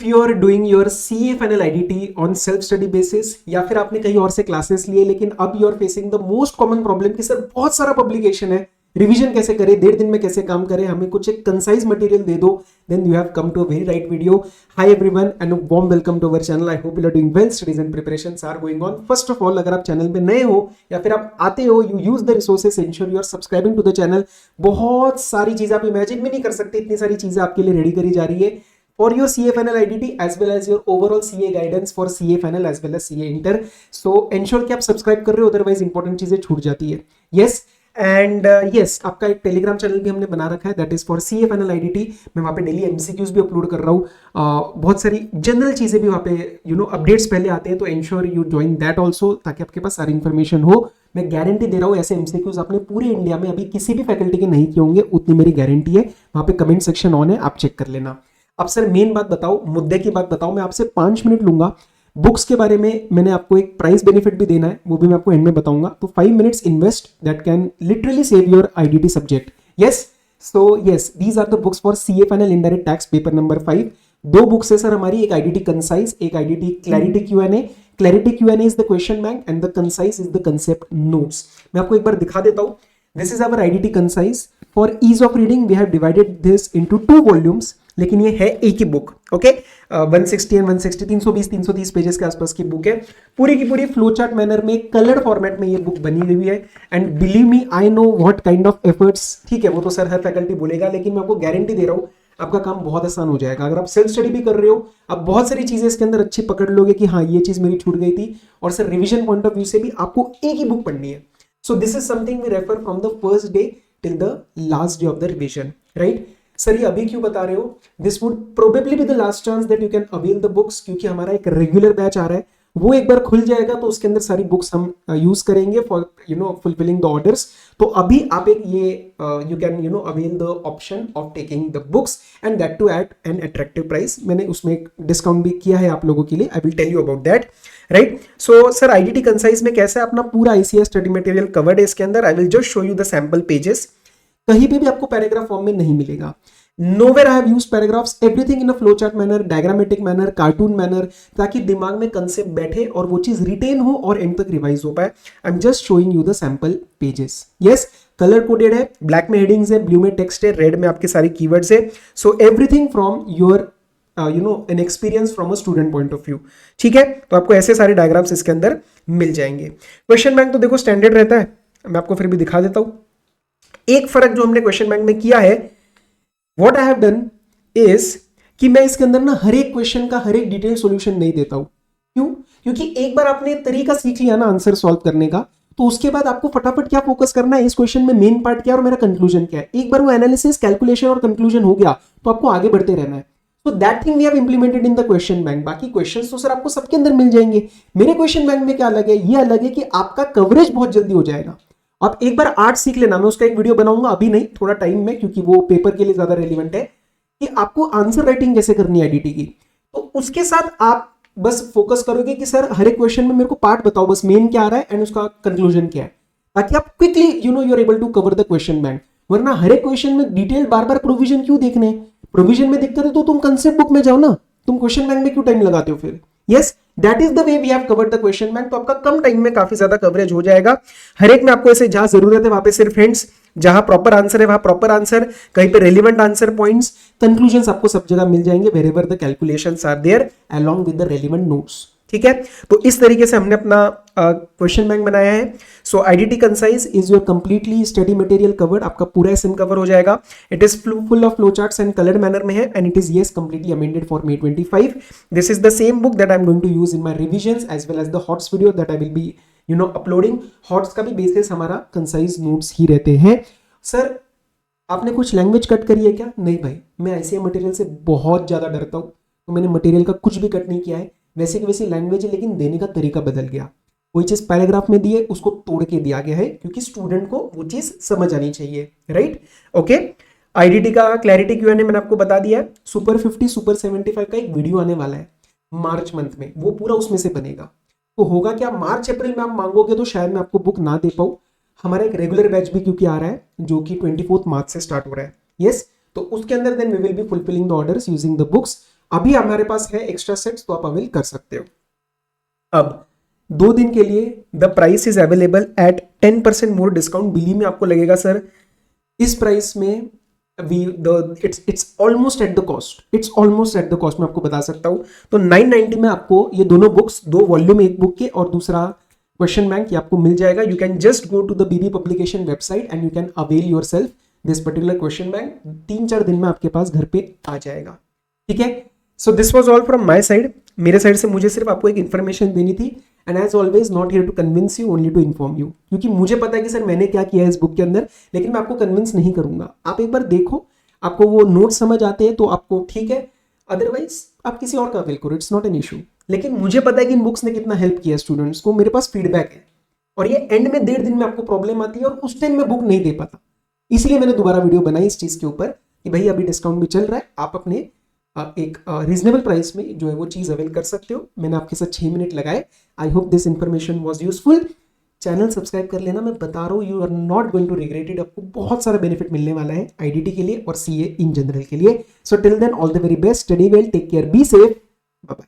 You are doing your CA final IDT on self study basis, या फिर आपने कहीं और से क्लासेस लिए लेकिन अब you are facing the most common problem कि सर बहुत सारा पब्लिकेशन है, रिवीजन कैसे करें, 1.5 दिन में कैसे काम करें, हमें कुछ एक कंसाइज मटेरियल दे दो, then you have come to a very right video. Hi everyone and warm welcome to our channel. I hope you are doing well. Studies and preparations are going on. First of all, अगर आप channel पे नए हो या फिर आप आते हो, you use the resources, ensure you are subscribing to the channel. बहुत सारी चीजें आप इमेजिन भी नहीं कर सकते, इतनी सारी चीजें आपके लिए रेडी करी जा रही है for your CA final IDT as well as your overall CA guidance for CA final as well as CA inter. So ensure कि आप सब्सक्राइब कर रहे हो, अदरवाइज इंपॉर्टेंट चीजें छूट जाती है. यस एंड यस, आपका एक टेलीग्राम चैनल भी हमने बना रखा है, that is for CA final IDT. मैं वहाँ पे डेली MCQs भी अपलोड कर रहा हूँ, बहुत सारी जनरल चीजें भी वहाँ पे अपडेट्स पहले आते हैं, तो ensure you join that also, ताकि आपके पास सारी इन्फॉर्मेशन हो. मैं गारंटी दे रहा हूँ, ऐसे MCQs आपने पूरे इंडिया में अभी किसी भी फैकल्टी के नहीं किए होंगे, उतनी मेरी गारंटी है. वहाँ पे कमेंट सेक्शन ऑन है, आप चेक कर लेना. अब सर मेन बात बताओ, मुद्दे की बात बताओ. मैं आपसे 5 मिनट लूंगा. बुक्स के बारे में मैंने आपको एक प्राइस बेनिफिट भी देना है, वो भी मैं आपको एंड में बताऊंगा. तो 5 minutes invest that can literally save your IDT subject. Yes, so yes, these are the books for CA final indirect tax paper number 5. 2 books है सर हमारी, एक IDT कंसाइज, एक IDT clarity Q&A. Clarity Q&A is the question bank and the concise is the concept notes. मैं आपको एक बार दिखा देता हूं. This is our IDT concise. For ease of reading we have divided this into 2 volumes, लेकिन ये है एक ही बुक. ओके, 160 एंड 160 320-330 पेजेस के आसपास की बुक है. पूरी की पूरी फ्लो चार्ट मैनर में, कलर फॉर्मेट में ये बुक बनी हुई है. And believe me, I know what kind of efforts. ठीक है, वो तो सर हर फैकल्टी बोलेगा, लेकिन मैं आपको गारंटी दे रहा हूँ आपका काम बहुत आसान हो जाएगा. अगर आप सेल्फ स्टडी भी कर रहे हो, आप बहुत सारी चीजें इसके अंदर अच्छी पकड़ लोगे कि हाँ ये चीज मेरी छूट गई थी. और sir revision point of view से भी आपको एक ही बुक पढ़नी है. So this is something we refer from the first day till the last day of the revision. Right sir, ये अभी क्यों बता रहे हो? This would probably be the last chance that you can avail the books, क्योंकि हमारा एक regular batch आ रहा है, वो एक बार खुल जाएगा तो उसके अंदर सारी बुक्स हम यूज करेंगे फॉर फुलफिलिंग द ऑर्डर्स. तो अभी आप एक ये you can avail the option of taking the books and that too at an attractive price. मैंने उसमें एक डिस्काउंट भी किया है आप लोगों के लिए. I will tell you about that. Right, so sir IDT concise में कैसे अपना पूरा ICS स्टडी मटेरियल कवर्ड है इसके अंदर. I will just show you the sample pages. कहीं पे भी आपको पैराग्राफ फॉर्म में नहीं मिलेगा. Nowhere I have used paragraphs, everything in a flowchart manner, diagrammatic manner, cartoon manner, ताकि दिमाग में कंसेप्ट बैठे और वो चीज रिटेन हो और एंड तक रिवाइज हो पाए. I am just showing you the sample pages. Yes, colour coded है, ब्लैक में हेडिंग्स है, ब्लू में टेक्स्ट है, रेड में आपके सारे कीवर्ड्स है. So everything from your an experience from a student point of view. ठीक है, तो आपको ऐसे सारे डायग्राम्स इसके अंदर मिल जाएंगे. क्वेश्चन बैंक तो देखो स्टैंडर्ड रहता है, मैं आपको फिर भी दिखा देता हूं. एक फर्क जो हमने क्वेश्चन बैंक में किया है, what I have done is कि मैं इसके अंदर ना हर एक क्वेश्चन का हर एक डिटेल सॉल्यूशन नहीं देता हूं. क्यों? क्योंकि एक बार आपने तरीका सीख लिया ना आंसर सॉल्व करने का, तो उसके बाद आपको फटाफट क्या फोकस करना है, इस क्वेश्चन में मेन पार्ट क्या है और मेरा कंक्लूजन क्या है. एक बार वो एनालिसिस, कैलकुलेशन और कंक्लूजन हो गया तो आपको आगे बढ़ते रहना है. तो that thing we have implemented in the question bank. बाकी क्वेश्चंस तो सर आपको सबके अंदर मिल जाएंगे. मेरे क्वेश्चन बैंक में क्या अलग है, ये अलग है कि आपका कवरेज बहुत जल्दी हो जाएगा. आप एक बार आर्ट सीख लेना, मैं उसका एक वीडियो बनाऊंगा, अभी नहीं, थोड़ा टाइम में, क्योंकि वो पेपर के लिए ज्यादा रेलिवेंट है कि आपको आंसर राइटिंग कैसे करनी है IDT की. तो उसके साथ आप बस फोकस करोगे कि सर हर एक क्वेश्चन में मेरे को पार्ट बताओ, बस मेन क्या आ रहा है एंड उसका कंक्लूजन क्या है, ताकि आप quickly you are able to cover the question bank. वरना हर एक क्वेश्चन में डिटेल बार बार प्रोविजन क्यों देखने, प्रोविजन में दिक्कत है तो तुम कंसेप्ट बुक में जाओ ना, तुम क्वेश्चन बैंक में क्यों टाइम लगाते हो फिर. Yes, that is the way we have covered the question bank. तो आपका कम टाइम में काफी ज्यादा कवरेज हो जाएगा. हर एक में आपको ऐसे जहां जरूरत है वहां पे सिर्फ हिंट्स, जहां प्रॉपर आंसर है वहां प्रॉपर आंसर, कहीं पे रेलिवेंट आंसर पॉइंट्स, कंक्लूजन्स आपको सब जगह मिल जाएंगे wherever the calculations are there along with the relevant notes. ठीक है, तो इस तरीके से हमने अपना क्वेश्चन बैंक बनाया है. So IDT concise is your completely study material covered. आपका पूरा SM कवर हो जाएगा. It is full of flow charts and coloured manner में है and it is yes completely amended for May 25. This is the same book that I am going to use in my revisions as well as the HOTS video that I will be uploading. HOTS का भी basis हमारा concise notes ही रहते हैं. Sir आपने कुछ language cut करी है क्या? नहीं भाई, मैं ICA मटेरियल से बहुत ज्यादा डरता हूँ, तो मैंने मटेरियल का कुछ भी कट नहीं किया है. वैसे की वैसी लैंग्वेज है, लेकिन देने का तरीका बदल गया. कोई चीज पैराग्राफ में दी है उसको तोड़ के दिया गया है, क्योंकि स्टूडेंट को वो चीज समझ आनी चाहिए. Right, okay. IDT का क्लैरिटी Q&A मैंने आपको बता दिया है. सुपर 50 सुपर 75 का एक वीडियो आने वाला है मार्च मंथ में, वो पूरा उसमें से बनेगा. तो होगा क्या, मार्च अप्रैल में आप मांगोगे तो शायद मैं आपको बुक ना दे पाऊं. हमारा एक रेगुलर बैच भी क्योंकि आ रहा है जो कि 24 मार्च से स्टार्ट हो रहा है. यस, तो उसके अंदर then we will be fulfilling the orders using the books. अभी हमारे पास है एक्स्ट्रा सेट्स तो आप अवेल कर सकते हो। अब 2 दिन के लिए the price is available at 10% more discount. बिली में आपको लगेगा सर इस प्राइस में it's almost at the cost, it's almost at the cost मैं आपको बता सकता हूं। तो 990 में आपको ये दोनों बुक्स, 2 वॉल्यूम एक बुक के और दूसरा क्वेश्चन बैंक, ये आपको मिल जाएगा। You can just go to the BB publication website and you can avail yourself this particular question bank. 3-4 दिन में आपके पास घर पे आ जाएगा, ठीक है। So this was all from my side. मेरे साइड से मुझे सिर्फ आपको एक इन्फॉर्मेशन देनी थी, and as always not here to convince you, only to inform you, क्योंकि मुझे पता है कि सर मैंने क्या किया है इस बुक के अंदर, लेकिन मैं आपको कन्विंस नहीं करूंगा। आप एक बार देखो, आपको वो नोट समझ आते हैं तो आपको ठीक है, अदरवाइज आप किसी और का अवेल करो, इट्स नॉट एन इशू। लेकिन मुझे पता है कि इन बुक्स ने कितना हेल्प किया स्टूडेंट्स को, मेरे पास फीडबैक है, और ये एंड में 1.5 दिन में आपको प्रॉब्लम आती है और उस टाइम मैं बुक नहीं दे पाता। इसलिए मैंने दोबारा वीडियो बनाई इस चीज के ऊपर कि भाई अभी डिस्काउंट भी चल रहा है, आप अपने एक रीजनेबल प्राइस में जो है वो चीज अवेल कर सकते हो। मैंने आपके साथ 6 मिनट लगाए। I hope this information was useful. Channel subscribe कर लेना, मैं बता रहा हूँ you are not going to regret it. आपको बहुत सारा बेनिफिट मिलने वाला है आईडीटी के लिए और सीए इन जनरल के लिए। So till then all the very best, study well, take care, be safe, bye bye.